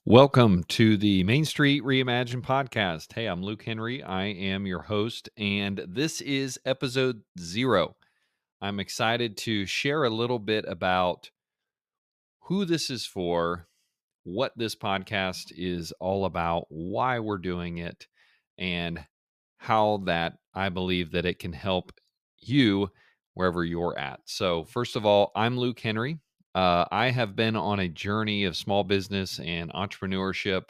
Welcome to the Main Street Reimagined podcast. Hey, I'm Luke Henry. I am your host, and this is episode 0. I'm excited to share a little bit about who this is for, what this podcast is all about, why we're doing it, and how that I believe that it can help you wherever you're at. So, first of all, I'm Luke Henry. I have been on a journey of small business and entrepreneurship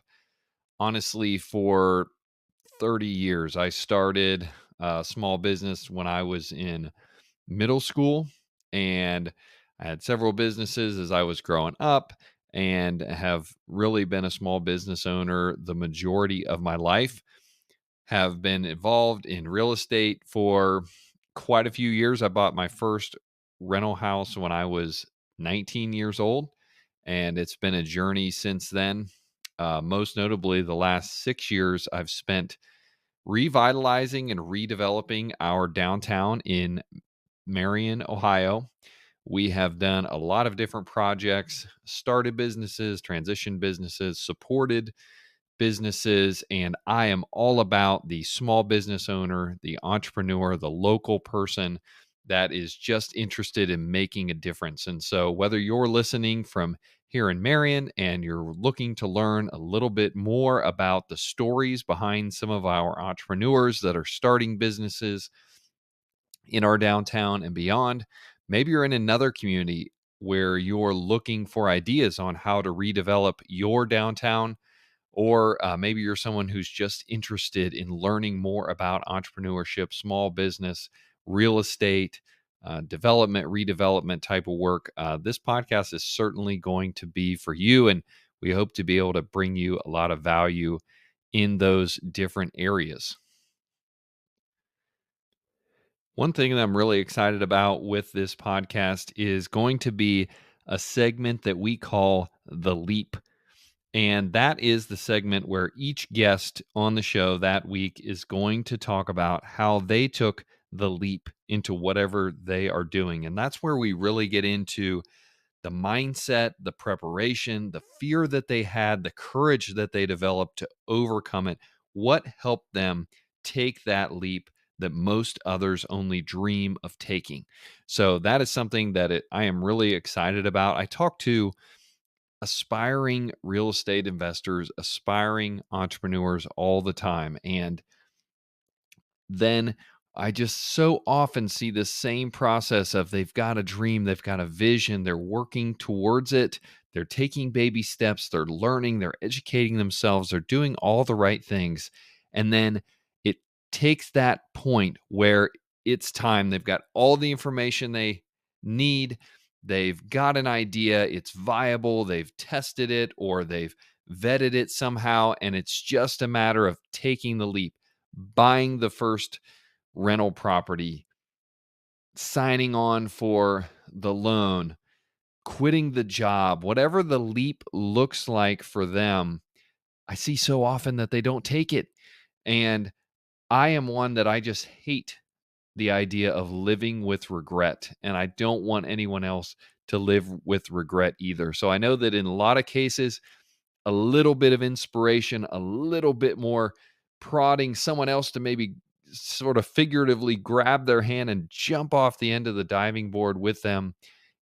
honestly for 30 years. I started a small business when I was in middle school, and I had several businesses as I was growing up and have really been a small business owner the majority of my life. Have been involved in real estate for quite a few years. I bought my first rental house when I was 19 years old, and it's been a journey since then. Most notably, the last 6 years I've spent revitalizing and redeveloping our downtown in Marion, Ohio. We have done a lot of different projects, started businesses, transitioned businesses, supported businesses, and I am all about the small business owner, the entrepreneur, the local person that is just interested in making a difference. And so, whether you're listening from here in Marion and you're looking to learn a little bit more about the stories behind some of our entrepreneurs that are starting businesses in our downtown and beyond, maybe you're in another community where you're looking for ideas on how to redevelop your downtown, or maybe you're someone who's just interested in learning more about entrepreneurship, small business, real estate, development, redevelopment type of work. This podcast is certainly going to be for you. And we hope to be able to bring you a lot of value in those different areas. One thing that I'm really excited about with this podcast is going to be a segment that we call The Leap. And that is the segment where each guest on the show that week is going to talk about how they took the leap into whatever they are doing. And that's where we really get into the mindset, the preparation, the fear that they had, the courage that they developed to overcome it. What helped them take that leap that most others only dream of taking? So that is something that I am really excited about. I talk to aspiring real estate investors, aspiring entrepreneurs all the time. And then I just so often see the same process of they've got a dream, they've got a vision, they're working towards it, they're taking baby steps, they're learning, they're educating themselves, they're doing all the right things. And then it takes that point where it's time. They've got all the information they need, they've got an idea, it's viable, they've tested it or they've vetted it somehow, and it's just a matter of taking the leap, buying the first rental property, signing on for the loan, quitting the job, whatever the leap looks like for them. I see so often that they don't take it. And I am one that I just hate the idea of living with regret. And I don't want anyone else to live with regret either. So I know that in a lot of cases, a little bit of inspiration, a little bit more prodding someone else to maybe sort of figuratively grab their hand and jump off the end of the diving board with them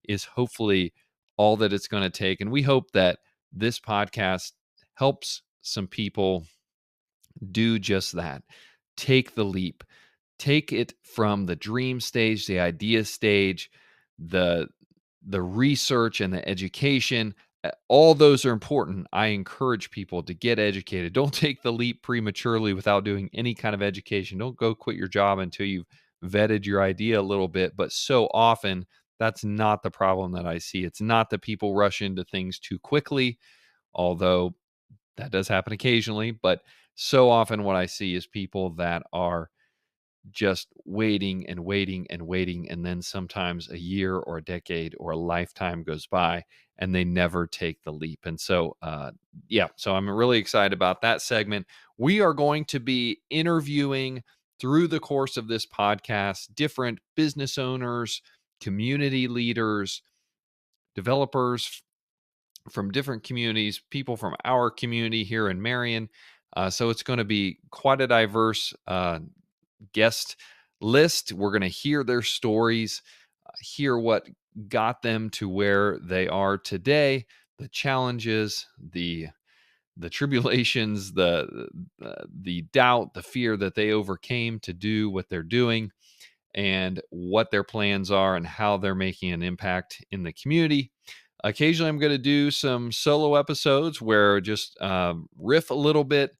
is hopefully all that it's going to take. And we hope that this podcast helps some people do just that. Take the leap. Take it from the dream stage, the idea stage, the research and the education. All those are important. I encourage people to get educated. Don't take the leap prematurely without doing any kind of education. Don't go quit your job until you've vetted your idea a little bit. But so often, that's not the problem that I see. It's not that people rush into things too quickly, although that does happen occasionally. But so often, what I see is people that are just waiting and waiting and waiting. And then sometimes a year or a decade or a lifetime goes by and they never take the leap. And so, yeah, so I'm really excited about that segment. We are going to be interviewing through the course of this podcast different business owners, community leaders, developers, from different communities, people from our community here in Marion. So it's going to be quite a diverse guest list. We're going to hear their stories, hear what got them to where they are today, the challenges, the tribulations, the doubt, the fear that they overcame to do what they're doing, and what their plans are and how they're making an impact in the community. Occasionally, I'm going to do some solo episodes where just riff a little bit,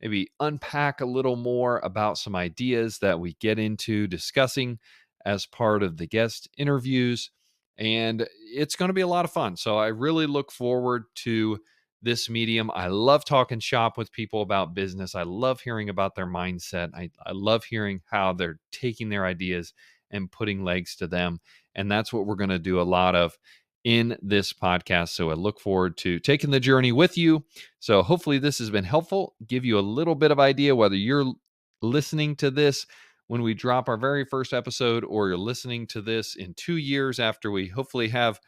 maybe unpack a little more about some ideas that we get into discussing as part of the guest interviews. And it's going to be a lot of fun. So I really look forward to this medium. I love talking shop with people about business. I love hearing about their mindset. I love hearing how they're taking their ideas and putting legs to them. And that's what we're going to do a lot of in this podcast. So I look forward to taking the journey with you. So hopefully this has been helpful, give you a little bit of idea whether you're listening to this when we drop our very first episode, or you're listening to this in 2 years after we hopefully have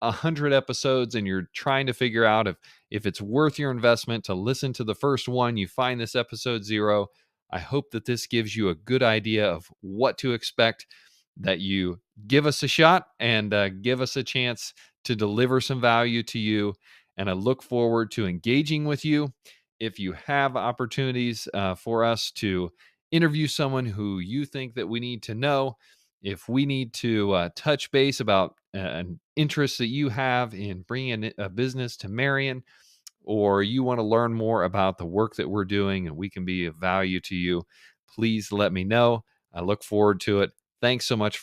100 episodes, and you're trying to figure out if it's worth your investment to listen to the first one. You find this episode 0. I hope that this gives you a good idea of what to expect, that you give us a shot and give us a chance to deliver some value to you. And I look forward to engaging with you. If you have opportunities for us to interview someone who you think that we need to know, if we need to touch base about an interest that you have in bringing a business to Marion, or you want to learn more about the work that we're doing and we can be of value to you, please let me know. I look forward to it. Thanks so much